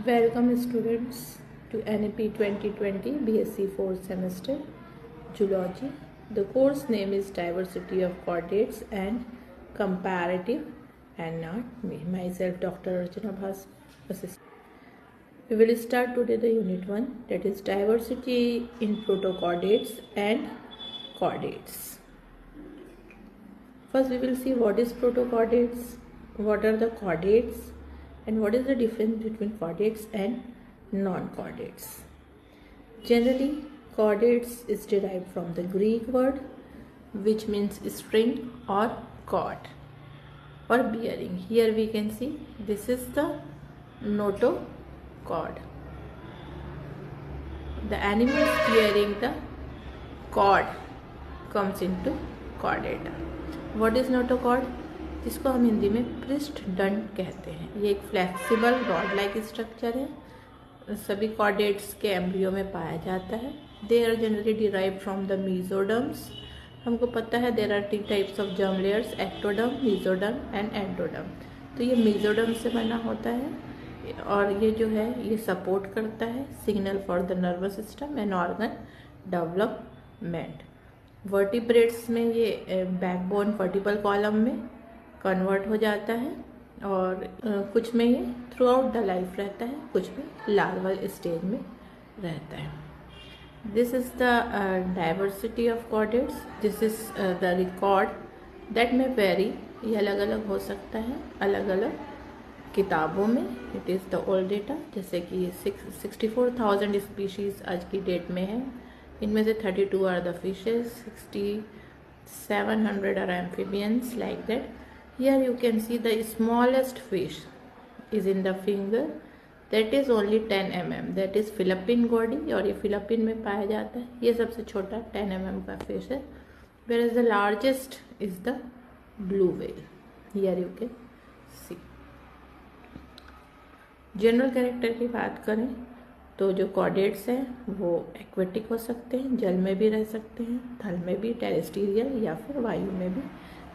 Welcome students to NAP 2020 BSc 4th semester Zoology. The course name is Diversity of Chordates and Comparative Anatomy. Myself Dr. Archana Bhas, assistant. We will start today the unit 1, that is diversity in protochordates and chordates. First we will see what is protochordates, what are the chordates, and what is the difference between chordates and non-chordates. Generally, chordates is derived from the Greek word which means string or cord or bearing. Here we can see this is the notochord. The animal bearing the cord comes into chordata. What is noटोकॉर्ड, जिसको हम हिंदी में पृष्ठदंड कहते हैं. ये एक flexible rod like structure है, सभी chordates के एम्ब्रियो में पाया जाता है. They are generally derive from the mesoderms. हमको पता है there are 3 types of germ layers, ectoderm, mesoderm and endoderm. तो ये मीजोडर्म से बना होता है और ये जो है ये सपोर्ट करता है signal for the nervous system and organ development. Vertebrates में ये बैकबोन वर्टिबल कॉलम में कन्वर्ट हो जाता है और कुछ में ये थ्रू आउट द लाइफ रहता है, कुछ में लार्वल स्टेज में रहता है. This is the diversity of chordates. This is the record that में वेरी. ये अलग अलग हो सकता है अलग अलग किताबों में. It is the old data, जैसे कि 64,000 स्पीशीज़ आज की डेट में है. इनमें से 32 are the fishes, 6700 are amphibians like that. Here you can see the smallest fish is in the finger, that is only 10 mm. That is Philippine goby और ये फिलिपीन में पाया जाता है. ये सबसे छोटा 10 mm का फिश है. Where is the largest is the blue whale. Here you can see. General character की बात करें तो जो कॉर्डेट्स हैं वो एक्वेटिक हो सकते हैं, जल में भी रह सकते हैं, थल में भी, टेरेस्ट्रियल या फिर वायु में भी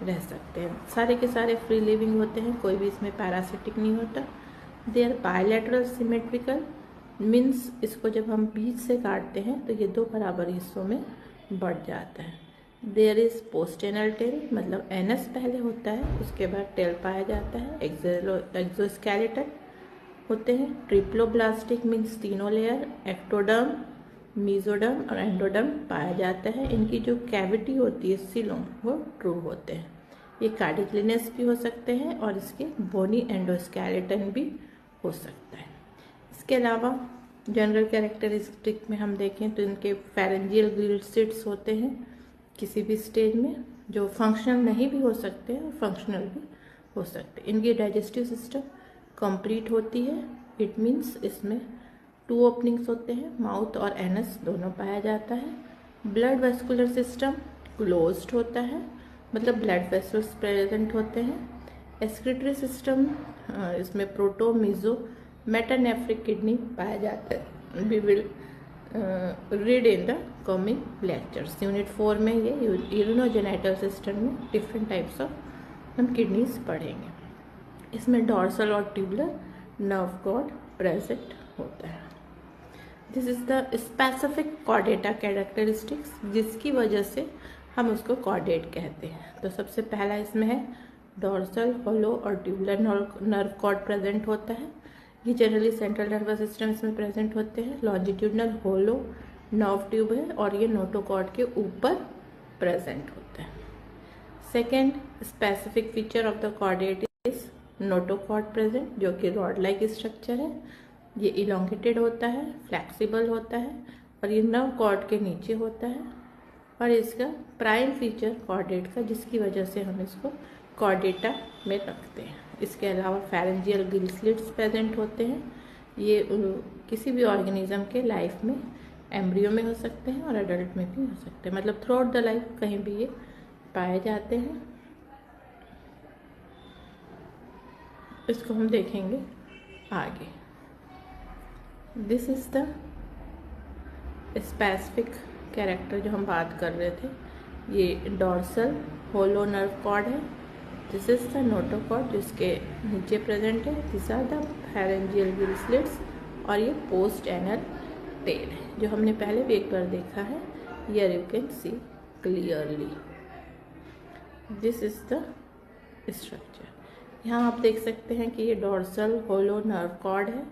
रह सकते हैं. सारे के सारे फ्री लिविंग होते हैं, कोई भी इसमें पैरासिटिक नहीं होता. They are bilateral symmetrical, means इसको जब हम बीच से काटते हैं तो ये 2 बराबर हिस्सों में बढ़ जाता है. देयर इज पोस्टेनल टेल, मतलब एनस पहले होता है, उसके बाद टेल पाया जाता है. एक्सोस्केलेटन होते हैं. Triploblastic means 3 layer. Ectoderm, mesoderm और एंडोडर्म पाया जाता है. इनकी जो कैविटी होती है सिलोम वो ट्रू होते हैं. ये कार्डिक्लिनस भी हो सकते हैं और इसके बोनी एंडोस्केलेटन भी हो सकता है. इसके अलावा जनरल कैरेक्टरिस्टिक में हम देखें तो इनके फेरेंजियल ग्रिल स्लिट्स होते हैं किसी भी स्टेज में, जो फंक्शनल नहीं भी हो सकते हैं और फंक्शनल भी हो सकते हैं. इनकी डाइजेस्टिव सिस्टम कंप्लीट होती है. इट मीन्स इसमें 2 ओपनिंग्स होते हैं, माउथ और एनस दोनों पाया जाता है. ब्लड वेस्कुलर सिस्टम क्लोज्ड होता है, मतलब ब्लड वेसल्स प्रेजेंट होते हैं. एक्सक्रीटरी सिस्टम इसमें प्रोटो, मीजो, मेटानेफ्रिक किडनी पाया जाता है. We will read in the coming lectures. Unit 4 में ये यूरिनोजेनिटल सिस्टम में डिफरेंट टाइप्स ऑफ हम किडनीज पढ़ेंगे. इसमें डॉर्सल और ट्यूबुलर नर्व कॉर्ड प्रेजेंट होता है. This is the specific Chordata characteristics, जिसकी वजह से हम उसको कॉर्डेट कहते हैं. तो सबसे पहला इसमें है डॉर्सल, होलो और ट्यूबुलर नर्व कॉर्ड प्रेजेंट होता है. ये जनरली सेंट्रल नर्वस सिस्टम इसमें प्रेजेंट होते हैं. लॉन्जिट्यूडनल होलो नर्व ट्यूब है और ये नोटोकॉर्ड के ऊपर प्रेजेंट होता है. Second specific feature of the chordate is notochord present, जो कि रॉड लाइक स्ट्रक्चर है. ये इलोंगेटेड होता है, फ्लेक्सिबल होता है और ये नर्व कॉर्ड के नीचे होता है. और इसका प्राइम फीचर कॉर्डेट का, जिसकी वजह से हम इसको कॉर्डेटा में रखते हैं. इसके अलावा फेरेंजियल गिल स्लिट्स प्रेजेंट होते हैं. ये किसी भी ऑर्गेनिज्म के लाइफ में एम्ब्रियो में हो सकते हैं और एडल्ट में भी हो सकते हैं, मतलब थ्रू आउट द लाइफ कहीं भी ये पाए जाते हैं. इसको हम देखेंगे आगे. This is the specific character जो हम बात कर रहे थे. ये डॉर्सल होलो नर्व कॉर्ड है. This is the notochord जिसके नीचे प्रेजेंट है. These are the pharyngeal gill slits और ये पोस्ट एनल टेल है, जो हमने पहले भी एक बार देखा है। Here you can see clearly this is the structure. यहाँ आप देख सकते हैं कि ये डोर्सल होलो नर्व कॉर्ड है।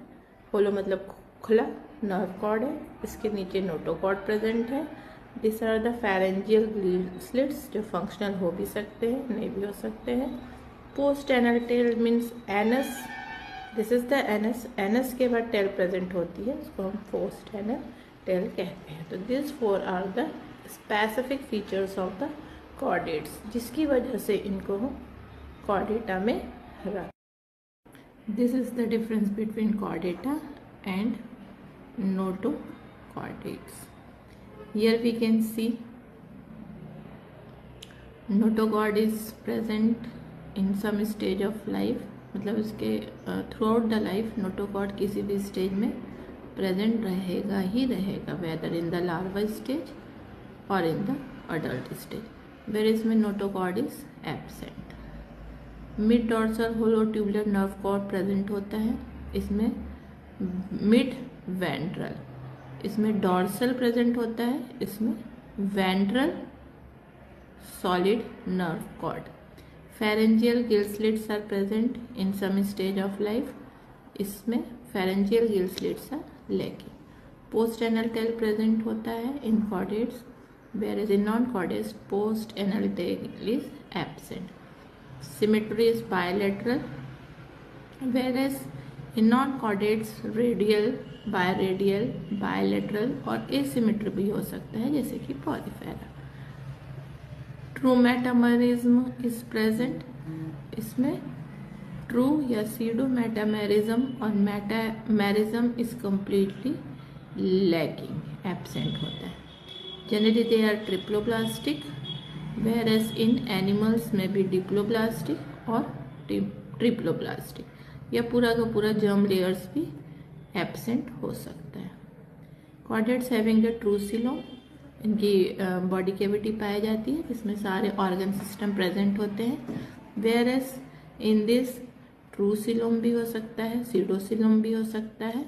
होलो मतलब खुला नर्व कॉर्ड है। इसके नीचे नोटोकॉर्ड प्रेजेंट है। This are the pharyngeal slits, जो फंक्शनल हो भी सकते हैं, नहीं भी हो सकते हैं। Post anal tail means anus, this is the anus. Anus के बाद टेल प्रेजेंट होती है, उसको हम पोस्ट एनल टेल कहते हैं। तो this four are the specific features of the chordates, जिसकी वजह से इनको कॉर्डेटा में रख। This is the difference between chordata and notochordates. Here we can see notochord is present in some stage of life, मतलब इसके throughout the life notochord किसी भी स्टेज में प्रेजेंट रहेगा ही रहेगा, whether in the larva stage और in the adult stage, where इसमें notochord is absent. Mid dorsal hollow tubular nerve cord present होता है, इसमें मिड वेंट्रल, इसमें डॉर्सल प्रेजेंट होता है, इसमें ventral solid nerve cord. Pharyngeal gill slits are present in some stage of life, इसमें pharyngeal gill slits are lacking. Post anal tail present होता है in chordates, where is in non chordates post anal tail is absent. Symmetry is bilateral, whereas in non chordates radial, biradial, bilateral और asymmetry भी हो सकता है, जैसे कि porifera. True metamerism is present, इसमें ट्रू या सीडो मेटामेरिज्म और metamerism is completely lacking, absent होता है। Generally they are triploblastic, whereas in animals में भी डिप्लोब्लास्टिक और ट्रिप्लोब्लास्टिक, या पूरा का पूरा जर्म लेयर्स भी एब्सेंट हो सकता है। Chordates having the true coelom, इनकी बॉडी कैविटी पाई जाती है, जिसमें सारे ऑर्गन सिस्टम प्रेजेंट होते हैं, whereas in this true coelom भी हो सकता है, सीडोसीलोम भी हो सकता है।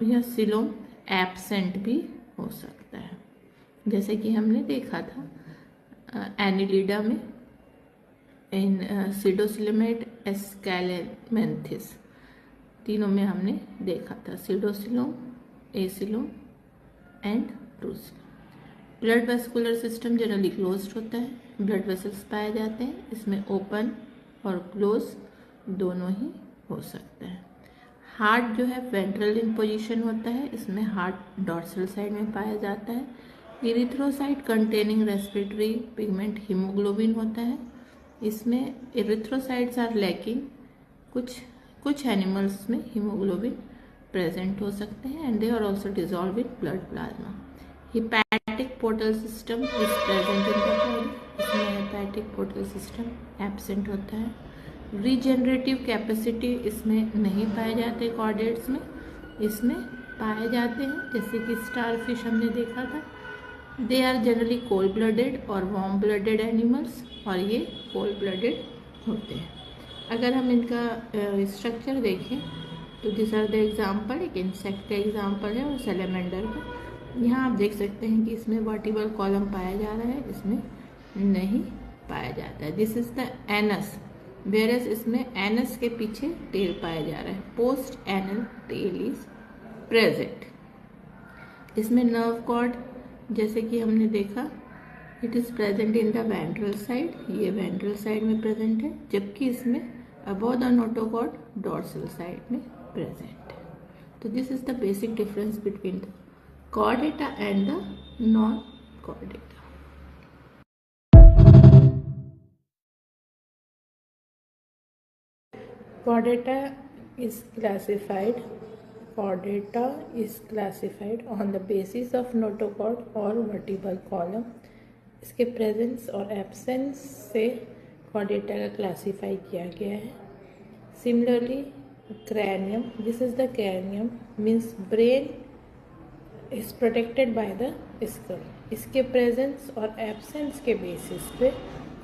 यह सीलोम एब्सेंट भी हो सकता है, जैसे कि हमने देखा था एनिलिडा में, इन सीडोसिलोमेट, एस्कैलेमेंथिस, तीनों में हमने देखा था, pseudocoelom, acoelom and true coelom. Blood vascular system generally closed होता है, ब्लड वेसल्स पाए जाते हैं, इसमें ओपन और क्लोज दोनों ही हो सकता है। हार्ट जो है वेंट्रल इन पोजीशन होता है, इसमें हार्ट डॉर्सल साइड में पाया जाता है। Erythrocyte containing respiratory pigment haemoglobin होता है, इसमें इरिथ्रोसाइट्स आर लैकिंग, कुछ एनिमल्स में हीमोग्लोबिन प्रेजेंट हो सकते हैं, and they are also dissolve in blood plasma. Hepatic portal system is present in the body, इसमें हिपैटिक पोर्टल सिस्टम एब्सेंट होता है। रीजेनरेटिव कैपेसिटी इसमें नहीं पाए जाते कॉर्डेट्स में, इसमें पाए जाते हैं, जैसे कि स्टारफिश हमने देखा था। They are generally cold blooded और वार्म ब्लडेड एनिमल्स, और ये कोल्ड ब्लडेड होते हैं। अगर हम इनका स्ट्रक्चर देखें तो दिस आर द एग्जाम्पल, एक इंसेक्ट का एग्जाम्पल है और सैलेमेंडर का। यहाँ आप देख सकते हैं कि इसमें वर्टिबल कॉलम पाया जा रहा है, इसमें नहीं पाया जाता है। This is the anus, whereas इसमें एनस के पीछे टेल पाया जा रहा है, post anal tail is present. इसमें नर्व कॉर्ड, जैसे कि हमने देखा, it is present in the ventral side, ये वेंट्रल साइड में प्रेजेंट है, जबकि इसमें above the notochord dorsal side में प्रेजेंट है। तो this is the basic difference between the Chordata and the non Chordata. Chordata is classified on the basis of notochord और vertebral column। इसके presence और एब्सेंस से chordata का classify किया गया है। Similarly cranium, this is the cranium, means brain is protected by the skull। इसके presence और एब्सेंस के बेसिस पे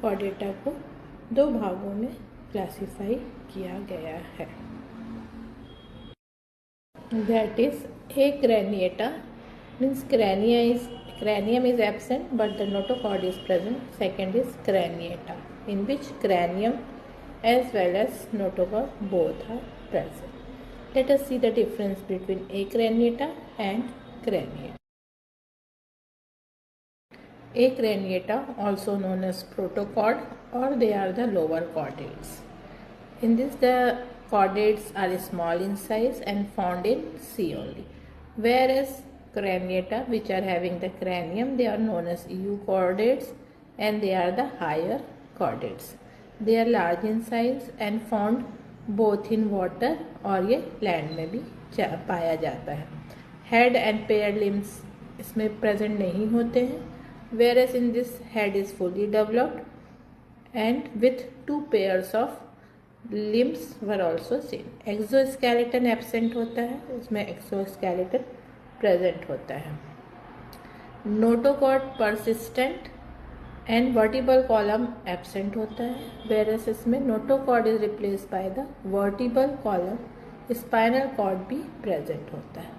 chordata को दो भागों में क्लासीफाई किया गया है। That is acraniata means cranium is absent but the notochord is present. Second is craniata, in which cranium as well as notochord both are present. Let us see the difference between acraniata and craniata. Acraniata, also known as protochord, or they are the lower chordates. In this, the chordates are small in size and found in C only. Whereas craniata, which are having the cranium, they are known as euchordates and they are the higher chordates. They are large in size and found both in water और ये land में भी पाया जाता है. Head and paired limbs इसमें present नहीं होते हैं. Whereas in this, head is fully developed and with 2 pairs of limbs were also seen. Exoskeleton absent होता है, इसमें exoskeleton present होता है. Notochord persistent and vertebral column absent होता है, whereas इसमें notochord is replaced by the vertebral column. Spinal cord भी present होता है.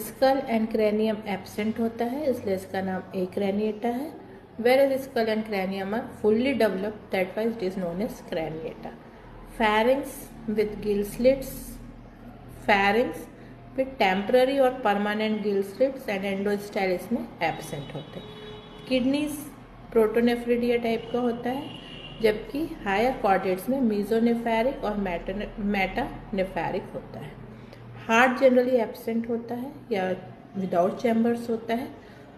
Skull and cranium absent होता है, इसलिए इसका नाम acraniata है. Whereas skull and cranium are fully developed, that why it is known as craniata. Pharynx with gill slits, pharynx with temporary और permanent gill slits and endostyle इसमें absent होते हैं. Kidneys प्रोटोनेफ्रिडिया टाइप का होता है, जबकि higher chordates में मीजोनेफेरिक और मेटानेफेरिक होता है. हार्ट जनरली एब्सेंट होता है या विदाउट चैम्बर्स होता है,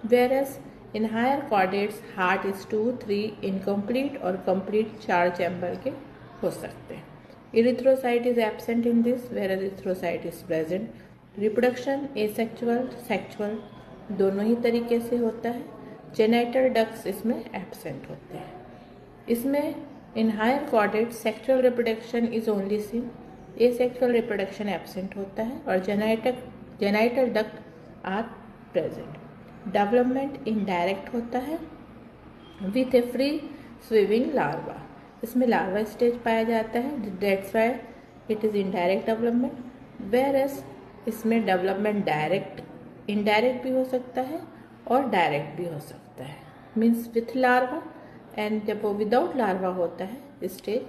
whereas in higher chordates heart is 2, 3 incomplete और कंप्लीट 4 चैम्बर के हो सकते हैं. Erythrocyte is absent in this, whereas erythrocyte is present. Reproduction asexual sexual दोनों ही तरीके से होता है. जेनाइटल डक्ट्स इसमें एब्सेंट होते हैं. इसमें in higher chordates sexual reproduction is only seen, asexual reproduction absent होता है और genital duct are present. Development indirect होता है with a free swimming larva. इसमें लार्वा स्टेज पाया जाता है, that's why it is indirect development. Whereas इसमें डेवलपमेंट इनडायरेक्ट भी हो सकता है और डायरेक्ट भी हो सकता है, मीन्स विथ लार्वा. एंड जब वो विदाउट लार्वा होता है stage,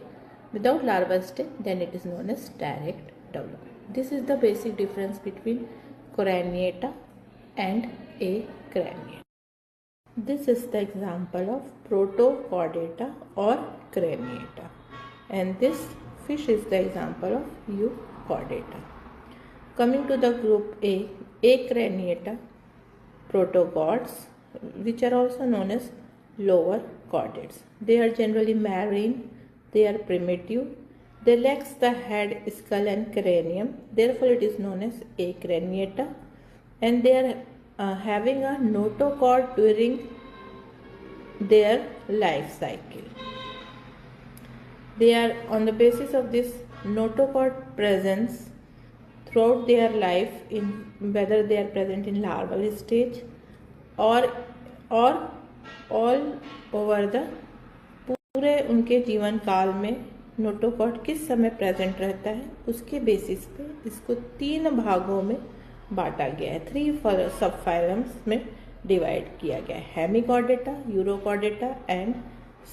without larva stage, then it is known as direct development. This is the basic difference between craniata and acraniata. This is the example of protochordata or craniata, and this fish is the example of euchordata. Coming to the group A, acraniata, protochords, which are also known as lower chordates. They are generally marine. They are primitive. They lack the head, skull and cranium. Therefore, it is known as acraniata. And they are having a notochord during their life cycle. They are on the basis of this notochord presence throughout their life, in whether they are present in larval stage or all over the पूरे उनके जीवन काल में notochord किस समय present रहता है, उसके बेसिस पे इसको 3 भागों में बांटा गया है. 3 सब फाइलम्स में डिवाइड किया गया है, hemichordata, urochordata and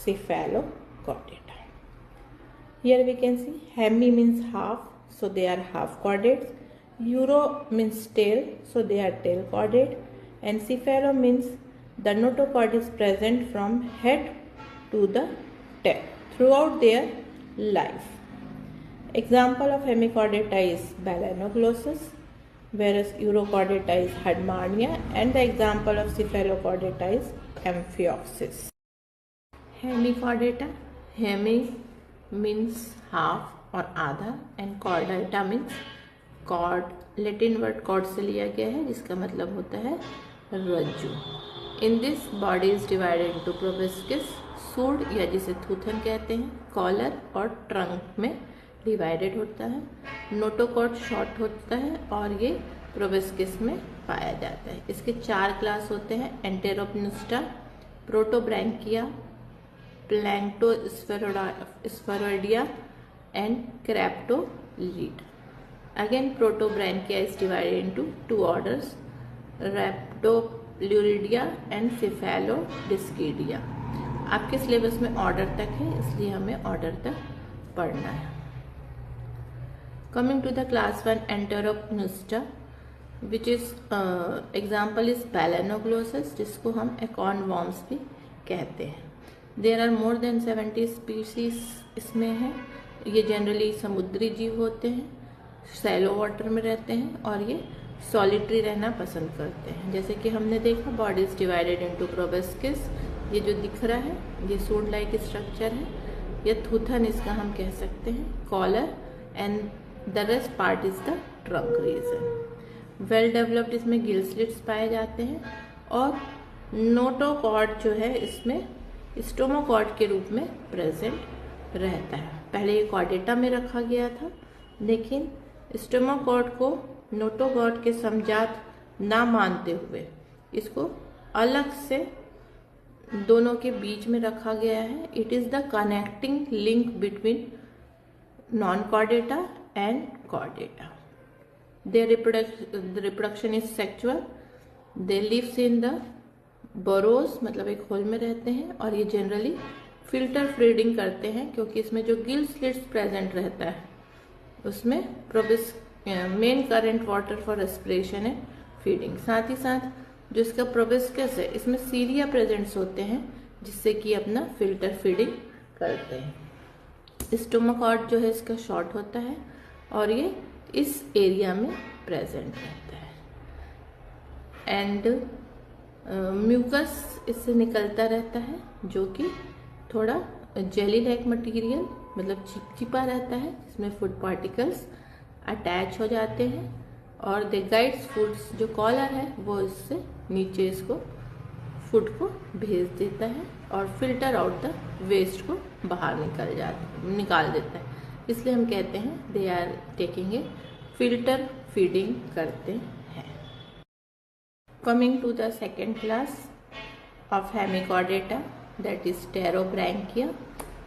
cephalochordata. Here we can see hemi means half, so they are half chordates. Uro means tail, so they are tail chordate. And cephalo means the notochord is present from head to the tail throughout their life. Example of hemichordata is balanoglossus, whereas urochordata is Hadmarnia, and the example of cephalochordata is Amphioxus. Hemichordata, hemi means half or आधा and chordata means chord, Latin word chord से लिया गया है, जिसका मतलब होता है रज्जु. In this body is divided into proboscis, सूंड या जिसे थूथन कहते हैं, कॉलर और ट्रंक में डिवाइडेड होता है. नोटोकॉर्ड शॉर्ट होता है और ये प्रोबोस्किस में पाया जाता है. इसके 4 क्लास होते हैं, एंटेरोपनिस्टा, प्रोटोब्रैंकिया, प्लैंक्टोस्फेरोइडिया and cryptolite. Again, Protobranchia is divided into two orders, Rhabdoluridia and Cephalodiscidia. आपके सिलेबस में ऑर्डर तक है, इसलिए हमें ऑर्डर तक पढ़ना है. Coming to the class 1 Enteropneusta, which is example is Balanoglossus, जिसको हम acorn worms भी कहते हैं. There are more than 70 species इसमें है. ये जनरली समुद्री जीव होते हैं, सैलो वाटर में रहते हैं और ये सॉलिटरी रहना पसंद करते हैं. जैसे कि हमने देखा, बॉडी इज डिवाइडेड इनटू प्रोबेस्किस. ये जो दिख रहा है ये सूंड लाइक स्ट्रक्चर है. ये थूथन इसका हम कह सकते हैं, collar, and the rest part is the trunk region. Well developed इसमें गिल स्लिट्स पाए जाते हैं और नोटोकॉर्ड जो है इसमें स्टोमोकॉर्ड के रूप में प्रेजेंट रहता है. पहले ये कॉर्डेटा में रखा गया था, लेकिन स्टोमोकॉर्ड को नोटोकॉर्ड के समजात ना मानते हुए इसको अलग से दोनों के बीच में रखा गया है. It is the connecting link between non chordata and chordata. Their reproduction is sexual. They lives in the burrows, मतलब एक होल में रहते हैं, और ये जनरली फिल्टर फीडिंग करते हैं क्योंकि इसमें जो गिल स्लिट्स प्रेजेंट रहता है उसमें main current water for respiration and feeding. साथ ही साथ जो इसका प्रोबिस्कस है इसमें सीरिया प्रेजेंट्स होते हैं जिससे कि अपना फिल्टर फीडिंग करते हैं. स्टोमोकॉर्ड जो है इसका शॉर्ट होता है और ये इस एरिया में प्रेजेंट रहता है. एंड म्यूकस इससे निकलता रहता है जो कि थोड़ा जेली लाइक मटेरियल, मतलब चिपचिपा रहता है, जिसमें फूड पार्टिकल्स अटैच हो जाते हैं और दे गाइड्स फूड्स. जो कॉलर है वो इससे नीचे इसको फूड को भेज देता है और फिल्टर आउट द वेस्ट को बाहर निकाल देता है. इसलिए हम कहते हैं they are taking a filter feeding करते हैं. Coming to the second class of Hemichordata, that is Pterobranchia.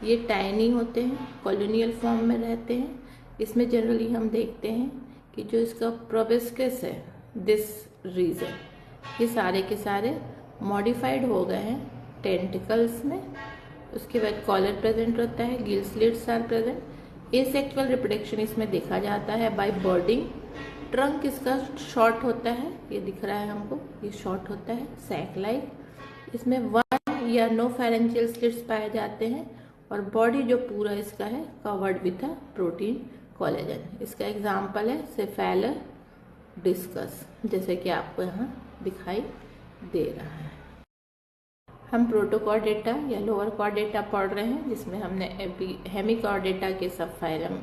ये टाइनी होते हैं, कॉलोनियल फॉर्म में रहते हैं. इसमें जनरली हम देखते हैं कि जो इसका प्रोबिस्कस है, दिस रीजन, ये सारे के सारे मॉडिफाइड हो गए हैं टेंटिकल्स में. उसके बाद कॉलर प्रेजेंट होता है, gill slits are present. Asexual reproduction इसमें देखा जाता है बाय बर्डिंग. ट्रंक इसका शॉर्ट होता है, ये दिख रहा है हमको, ये शॉर्ट होता है, सैक लाइक. इसमें 1 या नो फेरेंजियल स्लिट्स पाए जाते हैं और बॉडी जो पूरा इसका है covered with a protein collagen. इसका एग्जांपल है सेफेलोडिस्कस, जैसे कि आपको यहाँ दिखाई दे रहा है. हम प्रोटोकॉर्डेटा या लोअर कॉर्डेटा पढ़ रहे हैं, जिसमें हमने हेमिकॉर्डेटा के सब फाइलम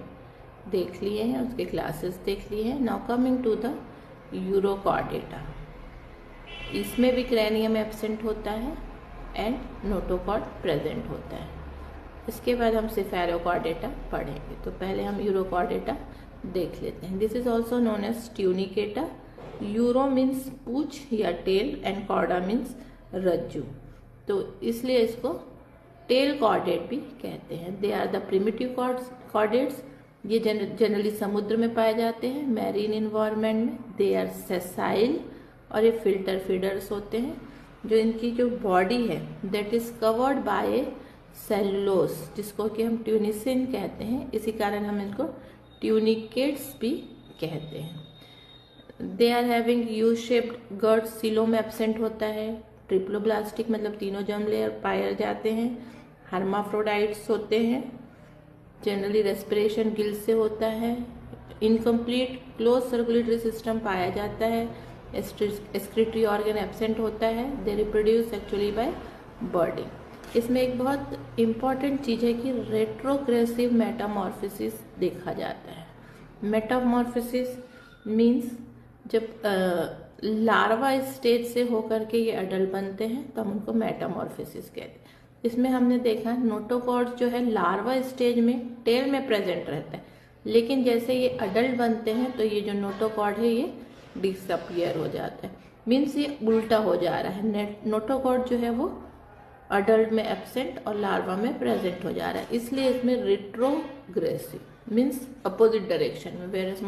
देख लिए हैं, उसके क्लासेस देख लिए हैं. Now coming to the urochordata. इसमें भी क्रैनियम एब्सेंट होता है एंड नोटोकॉर्ड प्रेजेंट होता है. इसके बाद हम सेफेलोकॉर्डेटा पढ़ेंगे. तो पहले हम यूरोकॉर्डेटा देख लेते हैं. This is also known as tunicata. Uro means पूछ या टेल एंड कॉर्डा मीन्स रज्जू, तो इसलिए इसको टेल कॉर्डेट भी कहते हैं. They are the primitive chordates. ये जनरली समुद्र में पाए जाते हैं, मैरीन इन्वायरमेंट में. दे आर सेसाइल और ये फिल्टर फीडर्स होते हैं. जो इनकी जो बॉडी है that is covered by cellulose, जिसको कि हम ट्यूनिसिन कहते हैं. इसी कारण हम इनको ट्यूनिकेट्स भी कहते हैं. They are having U shaped gut. Coelom absent होता है. ट्रिप्लोब्लास्टिक मतलब तीनों जर्म लेयर पाए जाते हैं. हर्माफ्रोडाइट्स होते हैं. जनरली रेस्पिरेशन गिल से होता है. इनकम्प्लीट क्लोज सर्कुलेटरी सिस्टम पाया जाता है. एक्सक्रीटरी ऑर्गन एब्सेंट होता है. They reproduce actually by budding. इसमें एक बहुत इम्पॉर्टेंट चीज़ है कि रेट्रोग्रेसिव मेटामॉर्फोसिस देखा जाता है. मेटामॉर्फोसिस मीन्स जब लार्वा स्टेज से होकर के ये अडल्ट बनते हैं तो हम उनको मेटामॉर्फोसिस कहते हैं. इसमें हमने देखा नोटोकॉर्ड जो है लार्वा स्टेज में टेल में प्रेजेंट रहता है, लेकिन जैसे ये अडल्ट बनते हैं तो ये जो नोटोकॉर्ड है ये डिसअपियर हो जाता है. मीन्स ये उल्टा हो जा रहा है. नोटोकॉर्ड जो है वो अडल्ट में एब्सेंट और लार्वा में प्रेजेंट हो जा रहा है, इसलिए इसमें रिट्रोग्रेसिव मीन्स अपोजिट डायरेक्शन में, वेरस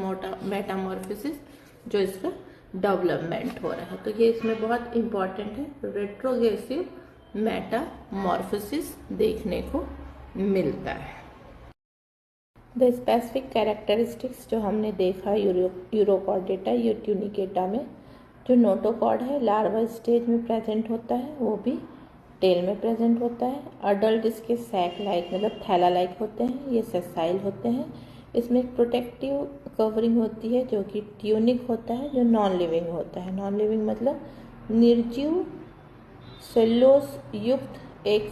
मेटामॉर्फोसिस जो इसका डेवलपमेंट हो रहा है। तो ये इसमें बहुत इंपॉर्टेंट है, रेट्रोग्रेसिव मेटामॉर्फोसिस देखने को मिलता है। द स्पेसिफिक कैरेक्टरिस्टिक्स जो हमने देखा यूरोकॉर्डेटा या ट्यूनिकेटा में, जो नोटोकॉर्ड है लार्वा स्टेज में प्रेजेंट होता है, वो भी टेल में प्रेजेंट होता है। अडल्ट इसके सैक लाइक मतलब थैला लाइक होते हैं, ये सेसाइल होते हैं। इसमें एक प्रोटेक्टिव कवरिंग होती है जो कि ट्यूनिक होता है, जो नॉन लिविंग होता है। नॉन लिविंग मतलब निर्जीव सेल्यूलोस युक्त एक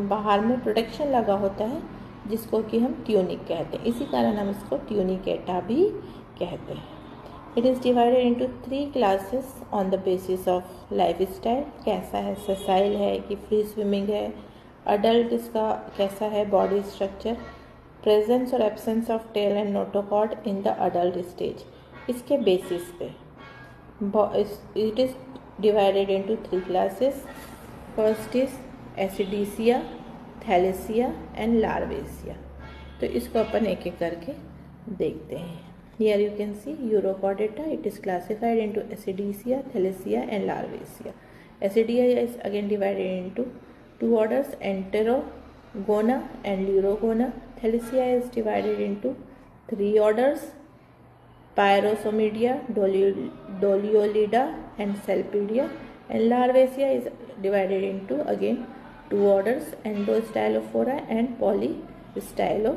बाहर में प्रोटेक्शन लगा होता है जिसको कि हम ट्यूनिक कहते हैं, इसी कारण हम इसको ट्यूनिकेटा भी कहते हैं। It is divided into 3 classes on the basis of life style, कैसा है, सेसाइल है कि फ्री स्विमिंग है, अडल्ट इसका कैसा है बॉडी स्ट्रक्चर, प्रेजेंस और absence of tail and notochord in the adult stage, इसके बेसिस पे it is divided into 3 classes. First is ascidiacea, thaliacea and larvacea. तो इसको अपन एक एक करके देखते हैं। Here you can see Urochordata, it is classified into Acidiaceae, Thalassea and Larvaceae. Acidiaceae is again divided into 2 orders, Enterogona and Lurogona. Thalassea is divided into 3 orders, Pyrosomidia, Doliolida and Salpidia. And Larvaceae is divided into again 2 orders, Endostylophora and Polystylophora.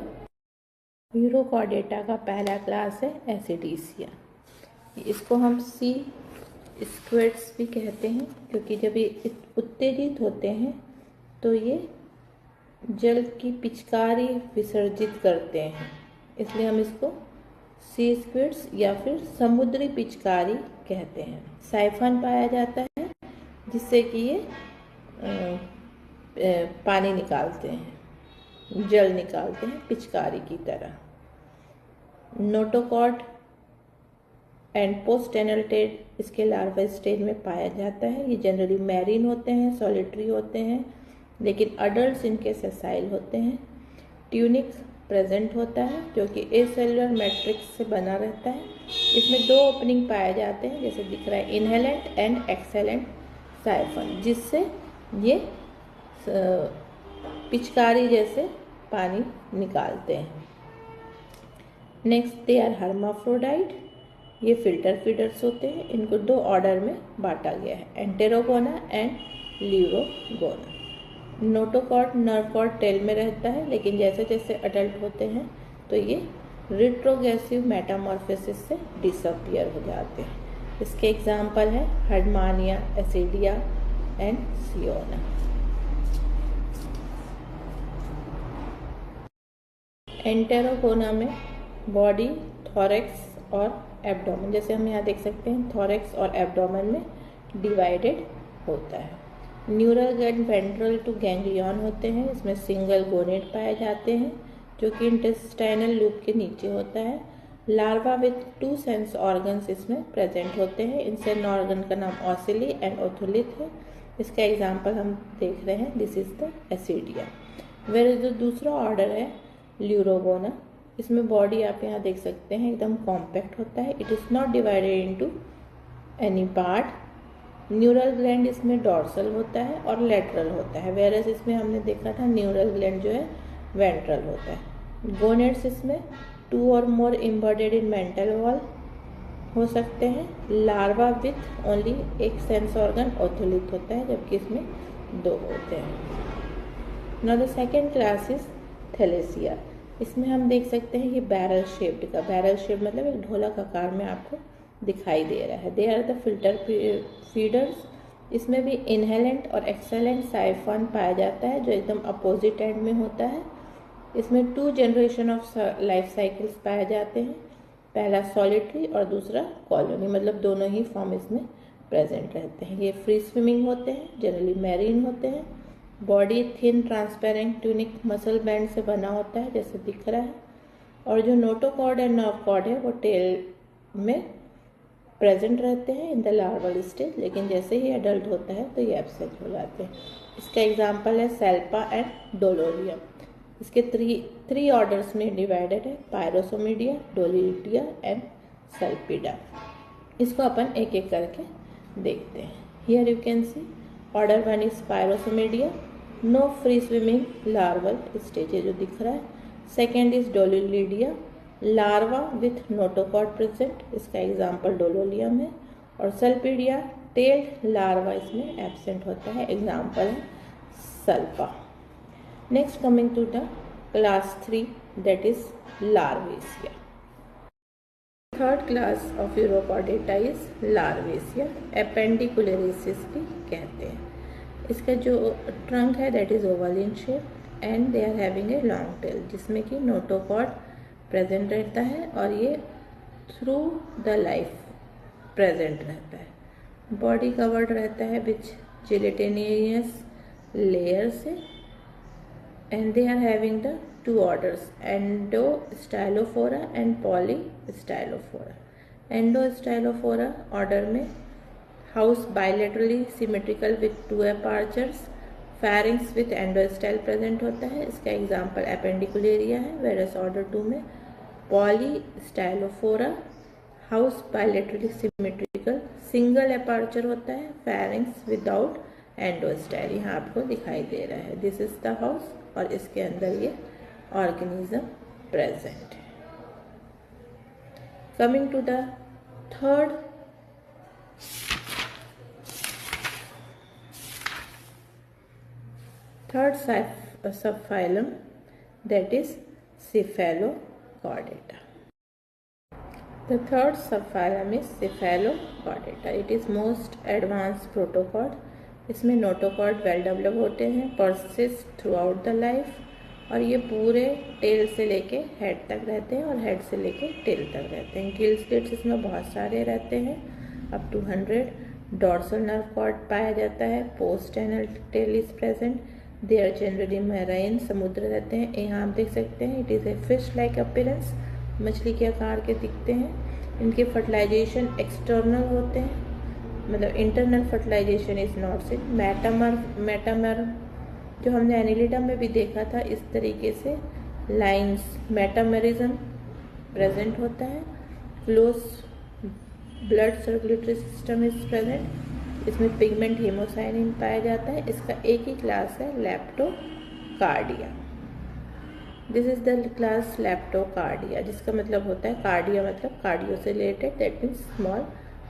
Urochordata का पहला class है एसिडिसिया। इसको हम सी squids भी कहते हैं क्योंकि जब ये उत्तेजित होते हैं तो ये जल की पिचकारी विसर्जित करते हैं, इसलिए हम इसको सी स्क्विड्स या फिर समुद्री पिचकारी कहते हैं। साइफन पाया जाता है जिससे कि ये पानी निकालते हैं, जल निकालते हैं पिचकारी की तरह। Notochord and post anal tell इसके लार्वा स्टेज में पाया जाता है। ये जनरली मैरीन होते हैं, सॉलिटरी होते हैं, लेकिन अडल्ट्स इनके सेसाइल होते हैं। ट्यूनिक प्रेजेंट होता है जो कि एसेलुलर मैट्रिक्स से बना रहता है। इसमें 2 ओपनिंग पाए जाते हैं जैसे दिख रहा है, इनहेलेंट एंड एक्सेलेंट साइफन, जिससे ये पिचकारी जैसे पानी निकालते हैं। नेक्स्ट दे आर हर्माफ्रोडाइट, ये फिल्टर फीडर्स होते हैं। इनको 2 ऑर्डर में बांटा गया है, enterogona and pleurogona. Notochord nerve cord tail में रहता है, लेकिन जैसे जैसे अडल्ट होते हैं तो ये रिट्रोग्रेसिव मेटामॉर्फोसिस से डिसअपियर हो जाते हैं। इसके एग्जाम्पल है हर्डमानिया, एसिडिया एंड सियोना। एंटेरोगोना में बॉडी, थोरैक्स और एब्डोमेन, जैसे हम यहाँ देख सकते हैं थोरैक्स और एब्डोमेन में डिवाइडेड होता है। Neural gland ventral to ganglion होते हैं, इसमें सिंगल गोनेट पाए जाते हैं जो कि इंटेस्टाइनल लूप के नीचे होता है। लार्वा विथ 2 सेंस ऑर्गन्स इसमें प्रेजेंट होते हैं। इन सेंस ऑर्गन का नाम ऑसिली एंड ओथोलिथ है। इसका एग्जाम्पल हम देख रहे हैं, दिस इज द एसिडिया। वेर जो दूसरा ऑर्डर है ल्यूरोगोना, इसमें बॉडी आप यहाँ देख सकते हैं एकदम कॉम्पैक्ट होता है। It is not divided into any part. Neural gland इसमें डॉर्सल होता है और लेटरल होता है, वेरस इसमें हमने देखा था न्यूरल ग्लैंड जो है वेंट्रल होता है। गोनेट्स इसमें 2 और more embedded in mantle wall हो सकते हैं। Larva with only 1 sense organ otolith होता है, जबकि इसमें 2 होते हैं। Now the second class is thaliacea. इसमें हम देख सकते हैं ये बैरल शेप्ड का, बैरल शेप मतलब एक ढोलक आकार में आपको दिखाई दे रहा है। They are the filter feeders. इसमें भी इनहेलेंट और एक्सेलेंट साइफन पाया जाता है जो एकदम अपोजिट एंड में होता है। इसमें 2 जनरेशन ऑफ लाइफ साइकिल्स पाए जाते हैं, पहला सॉलिटरी और दूसरा कॉलोनी, मतलब दोनों ही फॉर्म इसमें प्रेजेंट रहते हैं। ये फ्री स्विमिंग होते हैं, जनरली मैरीन होते हैं। Body thin transparent tunic muscle band से बना होता है जैसे दिख रहा है। और जो नोटोकॉर्ड एंड नर्व कॉर्ड है वो टेल में प्रेजेंट रहते हैं इन द लार्वल स्टेज, लेकिन जैसे ही एडल्ट होता है तो ये एब्सेंट हो जाते हैं। इसका एग्जांपल है सेल्पा एंड डोलोरियम। इसके थ्री ऑर्डर्स में डिवाइडेड है, पायरोसोमिडिया, डोलिडिया एंड सेल्पिडा। इसको अपन एक एक करके देखते हैं। Here you can see order 1 is pyrosomida, no free swimming larval stage है जो दिख रहा है। Second is doliolida, larva with notochord present, इसका एग्जाम्पल डोलोलियम है। और सेल्पिडिया, टेल्ड लार्वा इसमें एब्सेंट होता है, एग्जाम्पल है salpa. Next coming to the class 3 that is larvacea. Third class of urochordata is larvacea, appendicularia भी कहते हैं। इसका जो ट्रंक है that is oval in shape and they are having a long tail, जिसमें कि नोटोकॉट प्रेजेंट रहता है और ये थ्रू द लाइफ प्रेजेंट रहता है। बॉडी कवर्ड रहता है विच जिलेटिनियस लेयर से and they are having the 2 orders, endostylophora and polystylophora. Endostylophora order में house bilaterally symmetrical with 2 apertures, pharynx with endostyle present होता है, इसका एग्जाम्पल एपेंडिकुलेरिया है। वेरस ऑर्डर 2 में polystylophora, house bilaterally symmetrical, single aperture होता है, pharynx without endostyle, यहाँ आपको दिखाई दे रहा है। दिस इज द हाउस और इसके अंदर ये ऑर्गेनिज्म प्रेजेंट है। Coming to the third subphylum that is Cephalochordata. The third subphylum is Cephalochordata. It is most advanced protocod. इसमें नोटोकॉर्ड वेल डेवलप होते हैं, persist through out the life, और ये पूरे टेल से लेके हेड तक रहते हैं और हेड से लेके टेल तक रहते हैं। गिल स्लिट्स इसमें बहुत सारे रहते हैं, up to 100। Dorsal nerve cord पाया जाता है, post anal tail is present, they are generally marine, समुद्र रहते हैं। यहाँ आप देख सकते हैं it is a fish like appearance, मछली के आकार के दिखते हैं। इनके फर्टिलाइजेशन एक्सटर्नल होते हैं, मतलब internal fertilisation is not seen. Metamer जो हमने एनिलिडा में भी देखा था, इस तरीके से लाइंस मेटामरिज्म प्रेजेंट होता है। Close blood circulatory system is present, इसमें पिगमेंट हेमोसाइनिन पाया जाता है। इसका एक ही क्लास है लेप्टोकार्डिया। दिस इज द क्लास लेप्टोकार्डिया, जिसका मतलब होता है कार्डिया मतलब कार्डियो से related, that means small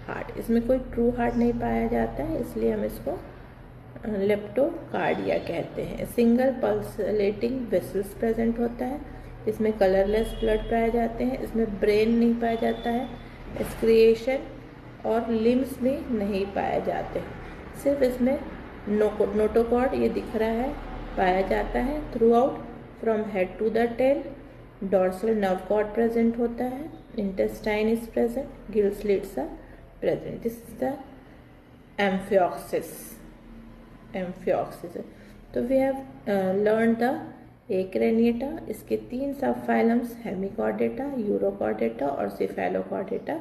heart. इसमें कोई ट्रू हार्ट नहीं पाया जाता है, इसलिए हम इसको लेप्टोकार्डिया कहते हैं। सिंगल पल्सेटिंग वेसल्स प्रेजेंट होता है, इसमें कलरलेस ब्लड पाए जाते हैं। इसमें ब्रेन नहीं पाया जाता है, एक्सक्रिएशन और लिम्स भी नहीं पाए जाते, सिर्फ इसमें नोटोकॉर्ड ये दिख रहा है पाया जाता है throughout from head to the tail. Dorsal nerve cord present होता है, intestine is present, gill slits are present. This is the amphioxis. तो we have learned the Acraniata. इसके 3 सब फाइलम्स हेमिकॉर्डेटा, यूरोकॉर्डेटा और cephalochordata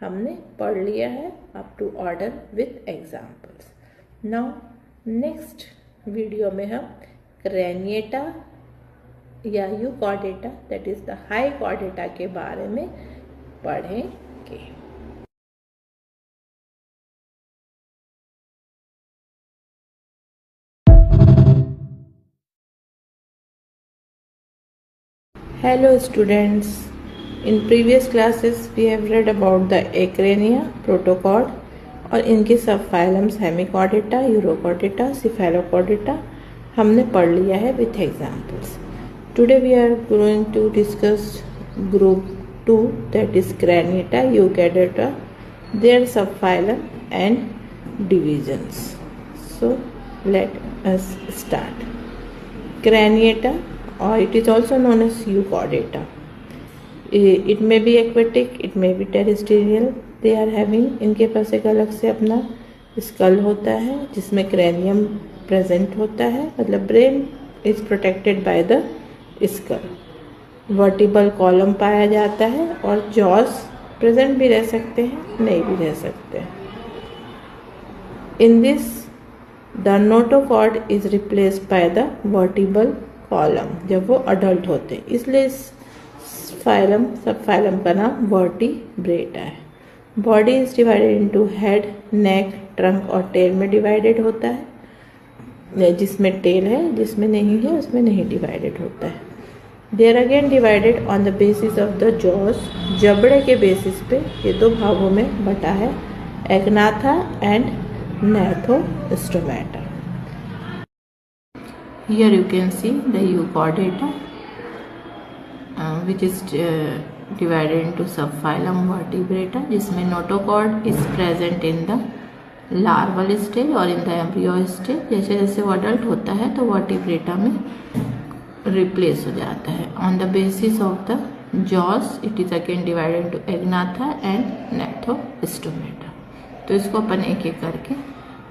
हमने पढ़ लिया है up to order with examples. Now next video में हम क्रैनिएटा या euchordata that is the high chordata के बारे में पढ़ेंगे। Hello students, in previous classes we have read about the Acrania, protocod और इनके सब फाइलम्स हेमिकॉर्डेटा, यूरोकॉर्डेटा, सिफेलोकॉर्डेटा हमने पढ़ लिया है with examples. Today we are going to discuss group 2 that is craniata, euchordata, their sub phylum and divisions. So let us start. Craniata or it is also known as euchordata. It may be aquatic, it may be terrestrial. They are having, इनके पास एक अलग से अपना school होता है जिसमें cranium present होता है, मतलब brain is protected by the skull. Vertebral column पाया जाता है और जॉस प्रेजेंट भी रह सकते हैं, नहीं भी रह सकते हैं। In this the notochord is replaced by the vertebral column, जब वो अडल्ट होते हैं, इसलिए इस फाइलम सब फाइलम का नाम वर्टिब्रेटा है। Body is divided into head, neck, trunk और टेल में डिवाइडेड होता है। जिसमें टेल है, जिसमें नहीं है उसमें नहीं डिवाइडेड होता है। They are again divided on the basis of the jaws, जबड़े के बेसिस पे ये दो भागों में बटा है, एग्नाथा and gnathostomaटा। Here you can see the euchordata which is divided into subphylum vertebrata, जिसमें notochord is present in the larval stage और in the embryo stage। जैसे जैसे वो adult होता है तो vertebrata में replace हो जाता है। On the basis of the jaws it is again divided into agnatha and gnathostomata। तो इसको अपन एक एक करके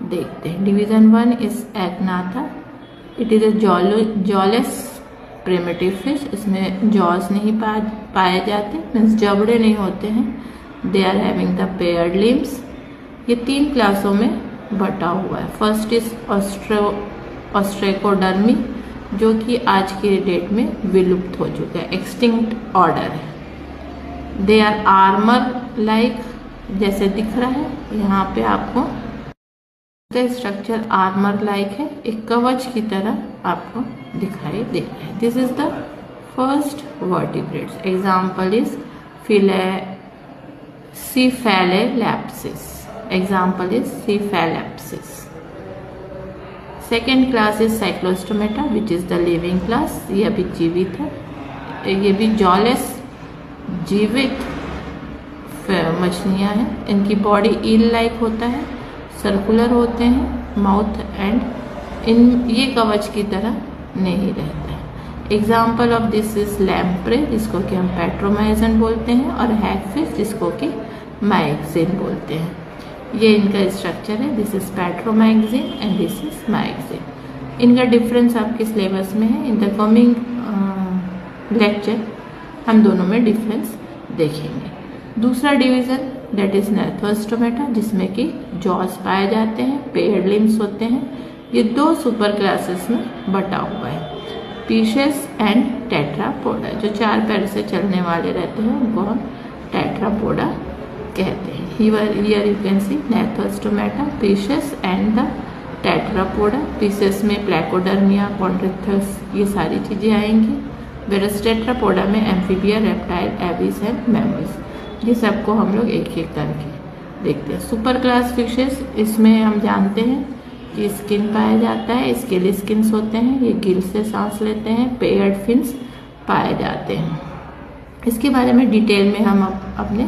देखते हैं। Division 1 is agnatha. It is a jawless primitive fish. इसमें जॉस नहीं पाए जाते, मीन्स जबड़े नहीं होते हैं। They are having the paired limbs. ये 3 क्लासों में बटा हुआ है। फर्स्ट इज ऑस्ट्रेकोडर्मी, जो कि आज के डेट में विलुप्त हो चुका है, एक्सटिंक्ट ऑर्डर है। दे आर आर्मर लाइक, जैसे दिख रहा है यहाँ पे आपको, इसका स्ट्रक्चर आर्मर लाइक है, एक कवच की तरह आपको दिखाई दे रहा है। This is the first vertebrates. Example is cephalalepsis। Example is cephalalepsis। Second class is Cyclostomata which is the living class. ये अभी जीवित है। ये भी जॉलेस जीवित मछलियाँ हैं। इनकी बॉडी ईल लाइक होता है, सर्कुलर होते हैं माउथ एंड इन ये कवच की तरह नहीं रहता है। Example of this is lamprey, जिसको कि हम पेट्रोमाइजन बोलते हैं, और हैगफिश, जिसको कि माइक्सिन बोलते हैं। ये इनका स्ट्रक्चर है। This is petromyzon and this is myxine. इनका डिफरेंस आपके सिलेबस में है। इन द कमिंग लेक्चर हम दोनों में डिफरेंस देखेंगे। दूसरा डिवीजन दैट इज gnathostomaटा, जिसमें कि जॉस पाए जाते हैं, पेयर्ड लिम्स होते हैं। ये 2 सुपर क्लासेस में बटा हुआ है, पीशेस एंड टेट्रापोडा। जो 4 पैर से चलने वाले रहते हैं उनको हम टेट्रापोडा कहते हैं। Here you can see gnathostomaटा, pisces and the tetrapoda. Pisces में प्लेकोडर्मिया, कॉन्ड्रिक्थस, ये सारी चीज़ें आएंगी। वेरस टेट्रापोडा में amphibia, reptile, aves and mammals. ये सबको हम लोग एक एक करके देखते हैं। सुपर क्लास फिशेस, इसमें हम जानते हैं कि स्किन पाया जाता है, स्केली स्किन्स होते हैं, ये गिल से सांस लेते हैं, पेयर्ड फिन्स पाए जाते हैं। इसके बारे में डिटेल में हम अपने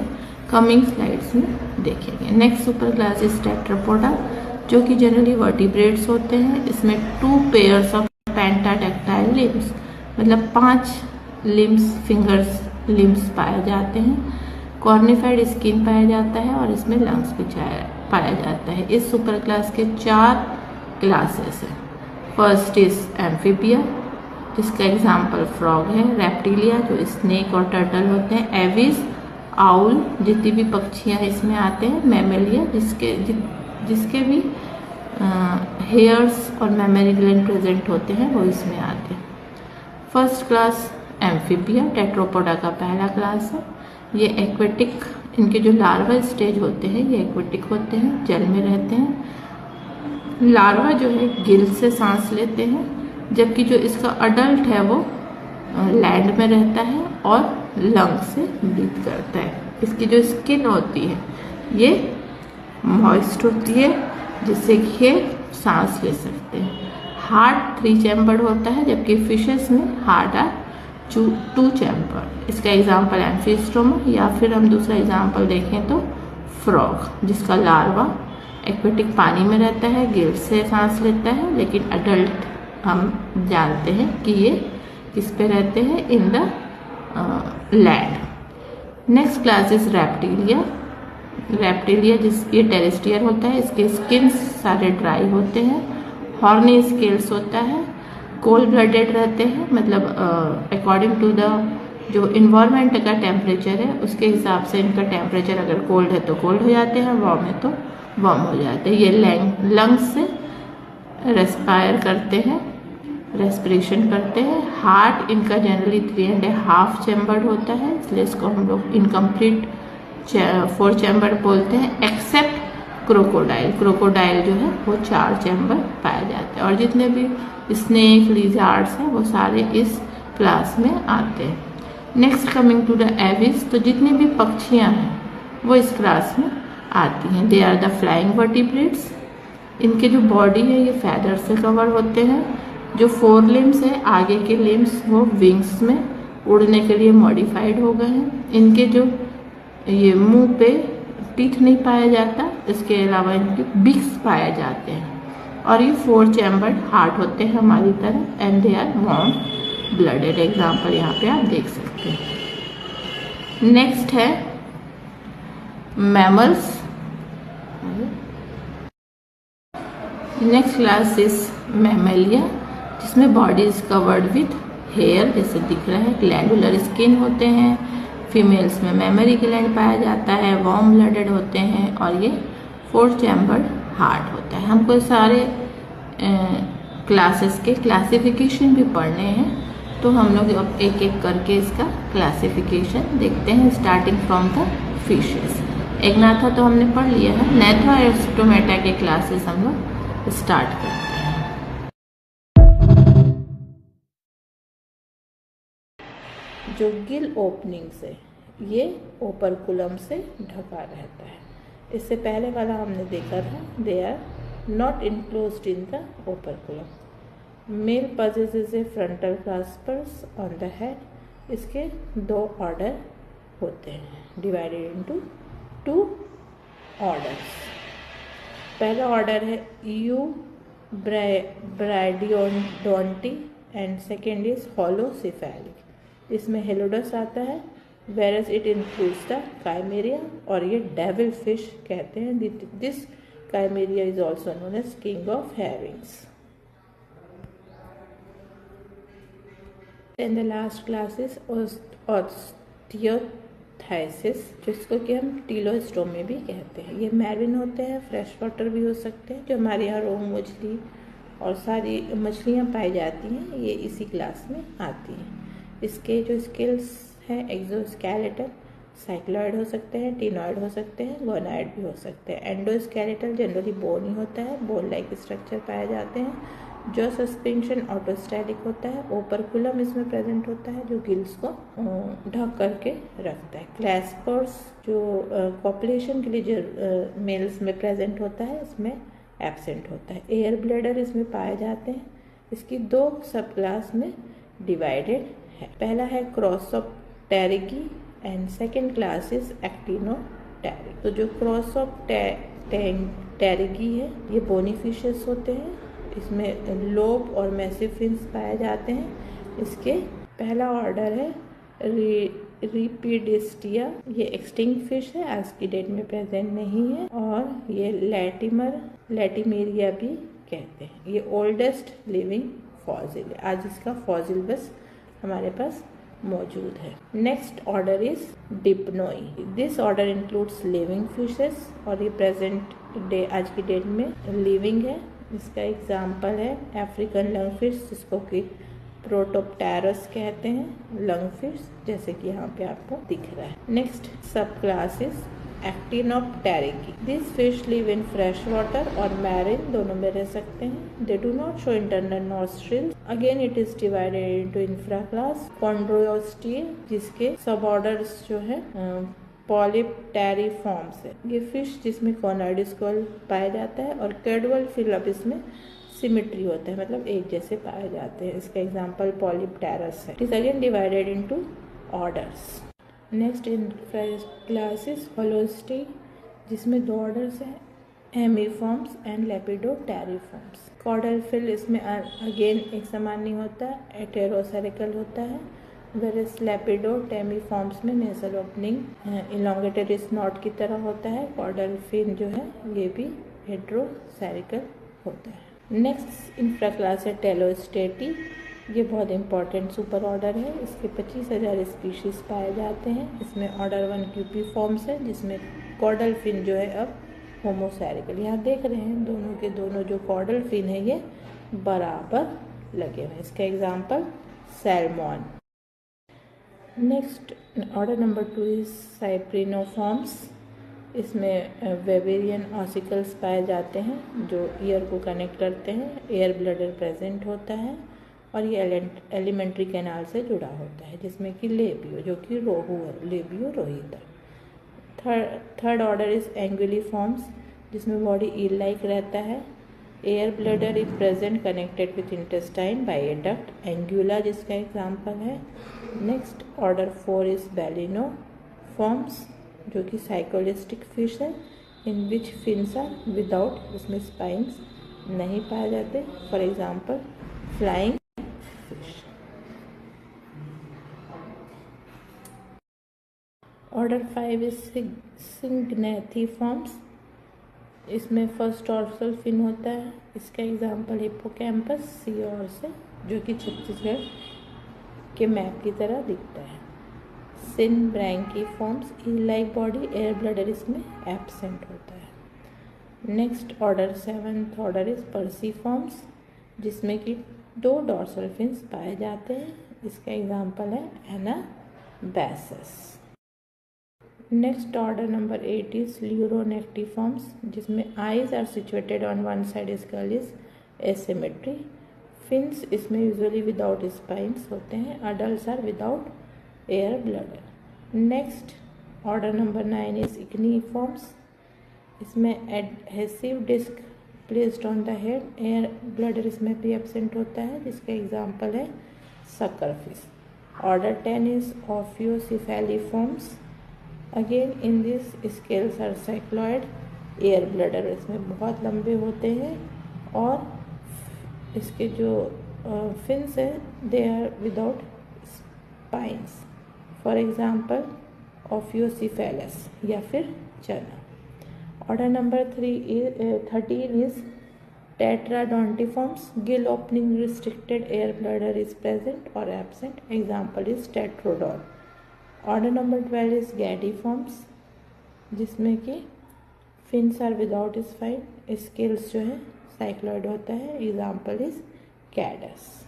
कमिंग स्लाइड्स में देखेंगे। Next super class is Tetrapoda, जो कि जनरली वर्टिब्रेट्स होते हैं। इसमें 2 पेयर्स ऑफ पेंटाटेक्टाइल लिम्स, मतलब 5 लिम्स, फिंगर्स लिम्स पाए जाते हैं। कॉर्निफाइड स्किन पाया जाता है और इसमें लंग्स भी पाया जाता है। इस सुपर क्लास के 4 क्लासेस हैं। फर्स्ट इज एम्फीबिया, जिसका एग्जाम्पल फ्रॉग है। रेप्टिलिया, जो स्नेक और टर्टल होते हैं। एविस, आउल, जितनी भी पक्षियाँ इसमें आते हैं। मैमेलिया, जिसके भी हेयर्स और मैमरी ग्लैंड प्रेजेंट होते हैं, वो इसमें आते हैं। फर्स्ट क्लास एम्फीबिया टेट्रापोडा का पहला क्लास है। ये एक्वेटिक, इनके जो लार्वा स्टेज होते हैं ये एक्वेटिक होते हैं, जल में रहते हैं। लार्वा जो है गिल से सांस लेते हैं, जबकि जो इसका अडल्ट है वो लैंड में रहता है और लंग से ब्रीथ करता है। इसकी जो स्किन होती है ये मॉइस्ट होती है, जिससे कि ये सांस ले सकते हैं। हार्ट 3 चैम्बर्ड होता है, जबकि फिशेस में हार्ट आर 2 चैम्बर। इसका एग्जाम्पल एम्फीस्टोमा, या फिर हम दूसरा एग्जाम्पल देखें तो फ्रॉग, जिसका लार्वा एक्वेटिक पानी में रहता है, गिल से सांस लेता है, लेकिन अडल्ट हम जानते हैं कि ये किस पे रहते हैं, in the land. Next class is reptilia. Reptilia ये टेरेस्ट्रियल होता है, इसके स्किन सारे ड्राई होते हैं, हॉर्नी स्केल्स होता है, कोल्ड ब्लडेड रहते हैं, मतलब अकॉर्डिंग टू द जो इन्वायरमेंट का टेम्परेचर है उसके हिसाब से इनका टेम्परेचर अगर कोल्ड है तो कोल्ड हो जाते हैं, वार्म है तो वार्म हो जाते हैं। ये लंग्स से रेस्पायर करते हैं, रेस्पिरेशन करते हैं। हार्ट इनका जनरली 3.5 चैम्बर्ड होता है, इसलिए इसको हम लोग इनकम्प्लीट 4 चैम्बर बोलते हैं। एक्सेप्ट क्रोकोडाइल जो है वो 4 चैम्बर पाए जाते हैं। और जितने भी स्नेक, लिजार्ड्स हैं वो सारे इस क्लास में आते हैं। Next coming to the aves, तो जितनी भी पक्षियां हैं वो इस क्लास में आती हैं। They are the flying vertebrates. इनके जो बॉडी है ये फैदर से कवर होते हैं। जो 4 लिम्स है, आगे के लिम्स वो विंग्स में उड़ने के लिए मॉडिफाइड हो गए हैं। इनके जो ये मुंह पे टीथ नहीं पाया जाता, इसके अलावा इनके बिक्स पाए जाते हैं। और ये 4 चैम्बर्ड हार्ट होते हैं हमारी तरह and they are warm blooded. Example यहाँ पे आप देख सकते हैं। नेक्स्ट है mammals. Next class is mammalia, जिसमें body is covered with hair, जैसे दिख रहा है। ग्लैंडुलर स्किन होते हैं। फीमेल्स में मेमरी ग्लैंड पाया जाता है, वार्म ब्लडेड होते हैं। और ये 4 चैम्बर्ड हार्ट होता है। हमको सारे क्लासेस के क्लासिफिकेशन भी पढ़ने हैं, तो हम लोग अब एक एक करके इसका क्लासिफिकेशन देखते हैं, स्टार्टिंग फ्रॉम द फिशेस। एग्नाथा तो हमने पढ़ लिया है, नेथा और स्टोमेटा के क्लासेस हम लोग स्टार्ट करते हैं। जो गिल ओपनिंग से ये ओपरकुलम से ढका रहता है। इससे पहले वाला हमने देखा था, they are not enclosed in the operculum. Male possesses a frontal claspers on the head। इसके 2 ऑर्डर होते हैं, डिवाइडेड इनटू 2 ऑर्डर्स। पहला ऑर्डर है eubradyodonti and second is holocephalic. इसमें हेलोडस आता है, whereas it includes the chimaera, और ये डेविल फिश कहते हैं। This chimaera is also known as king of herrings. And the last class is osteichthyes, जिसको कि हम टीलोस्टोमी भी कहते हैं। ये मैरिन होते हैं, फ्रेश वाटर भी हो सकते हैं। जो हमारे यहाँ रोहू मछली और सारी मछलियाँ पाई जाती हैं, ये इसी क्लास में आती हैं। इसके जो स्केल्स हैं, एक्सोस्केलेटल, साइक्लॉइड हो सकते हैं, टिनॉइड हो सकते हैं, गोनाइड भी हो सकते हैं। एंडोस्केलेटल जनरली बोन ही होता है, बोन लाइक स्ट्रक्चर पाए जाते हैं। जो सस्पेंशन ऑटोस्टैटिक होता है। ओपरकुलम इसमें प्रेजेंट होता है, जो गिल्स को ढक करके रखता है। क्लैस्पर्स जो पॉपुलेशन के लिए जो मेल्स में प्रेजेंट होता है, इसमें एब्सेंट होता है। एयर ब्लैडर इसमें पाए जाते हैं। इसकी 2 सब क्लास में डिवाइडेड है। पहला है क्रॉसोप्टेरिगी एंड सेकेंड क्लास इज एक्टिनोप्टेरिक। तो जो क्रॉसोप्टेरिगी है, ये बोनी फिशेस होते हैं। इसमें लोब और मैसिव फिन्स पाए जाते हैं। इसके पहला ऑर्डर है रिपिडिस्टिया, ये एक्सटिंक्ट फिश है, आज की डेट में प्रेजेंट नहीं है। और ये लैटिमेरिया भी कहते हैं। ये ओल्डेस्ट लिविंग फॉसिल है, आज इसका फॉसिल बस हमारे पास मौजूद है। Next order is Dipnoi. This order includes living fishes, और ये प्रेजेंट डे आज की डेट में लिविंग है। इसका एग्जाम्पल है अफ्रीकन लंग फिश, जिसको कि प्रोटोप्टेरस कहते हैं, लंग फिश, जैसे कि यहाँ पे आपको दिख रहा है। Next sub class is actinopterygii. This fish live in fresh water और मैरिन, दोनों में रह सकते हैं। They do not show internal nostrils. Again it is divided into infra class. Chondrostei, जिसके सब ऑर्डर्स जो है पॉलिप्टेरिफॉर्म्स है। ये फिश जिसमें कॉनॉइड स्केल पाया जाता है, और कैडवल फिलअप इसमें सिमिट्री होता है, मतलब एक जैसे पाए जाते हैं। इसका एग्जांपल पॉलिप्टेरस है। It is again divided into orders. Next in class is holostei, जिसमें 2 ऑर्डर्स हैं, amiiformes and lepisosteiformes. Caudal fin इसमें अगेन एक समान नहीं होता, हेटेरोसेरिकल होता है। वेरस लेपिडोटेमीफॉर्म्स में नेसल ओपनिंग इलोंगेटेड स्नॉट की तरह होता है। कॉर्डल फिन जो है ये भी हेटेरोसेरिकल होता है। नेक्स्ट इंफ्रा क्लास है टेलोस्टेटी, ये बहुत इंपॉर्टेंट सुपर ऑर्डर है। इसके 25,000 स्पीशीज़ पाए जाते हैं। इसमें ऑर्डर 1 क्यूपीफॉर्म्स है, जिसमें कॉर्डल फिन जो है अब होमोसेरिकल। यहाँ देख रहे हैं दोनों के दोनों जो कॉर्डल फिन है ये बराबर लगे हुए हैं। इसका example salmon. Next order number 2 is cypriniformes. इसमें वेबेरियन ऑसिकल्स पाए जाते हैं जो ईयर को कनेक्ट करते हैं। एयर ब्लडर प्रेजेंट होता है और ये एलिमेंट्री कैनाल से जुड़ा होता है, जिसमें कि लेबियो जो कि रोहू है, labio Rohita. Third order is एंगुलिफॉर्म्स, जिसमें बॉडी ईल लाइक रहता है। Air bladder is present connected with intestine bye A duct, एंगुला जिसका एग्जाम्पल है। नेक्स्ट ऑर्डर 4 इज बैलिनोफॉर्म्स, जो कि साइकोलिस्टिक फिश है, in which fins are without, जिसमें स्पाइंस नहीं पाए जाते। For example flying fish. Order 5 is syngnathiformes. इसमें फर्स्ट डॉर्सल फिन होता है। इसका एग्जाम्पल हिप्पोकैम्पस सीओर से, जो कि छत्तीसगढ़ के मैप की तरह दिखता है। Synbranchiformes, eel like body, air bladder इसमें एब्सेंट होता है। Next order 7th order is perciformes, जिसमें कि 2 डॉर्सल फिन्स पाए जाते हैं। इसका एग्जाम्पल है anabasis. Next order number 8 is pleuronectiformes, जिसमें eyes are situated on one side, skull is asymmetry. Fins इसमें यूजुअली विदाउट स्पाइंस होते हैं। Adults are without air bladder. Next order number 9 is echeneiformes. इसमें adhesive disc placed on the head, air bladder इसमें भी absent होता है, जिसका example है suckerfish. Order 10 is ophiocephaliformes. Again in this scales are cycloid, air bladder इसमें बहुत लंबे होते हैं और इसके जो फिन्स हैं they are without spines. For example ophiocephalus या फिर चना। Order number 13 is tetraodontiformes, gill opening restricted, air bladder is present और absent, example is tetraodon. Order number 12 is gadiformes, जिसमें कि fins are without spine, scales जो है cycloid होता है, एग्जाम्पल इज कैडस।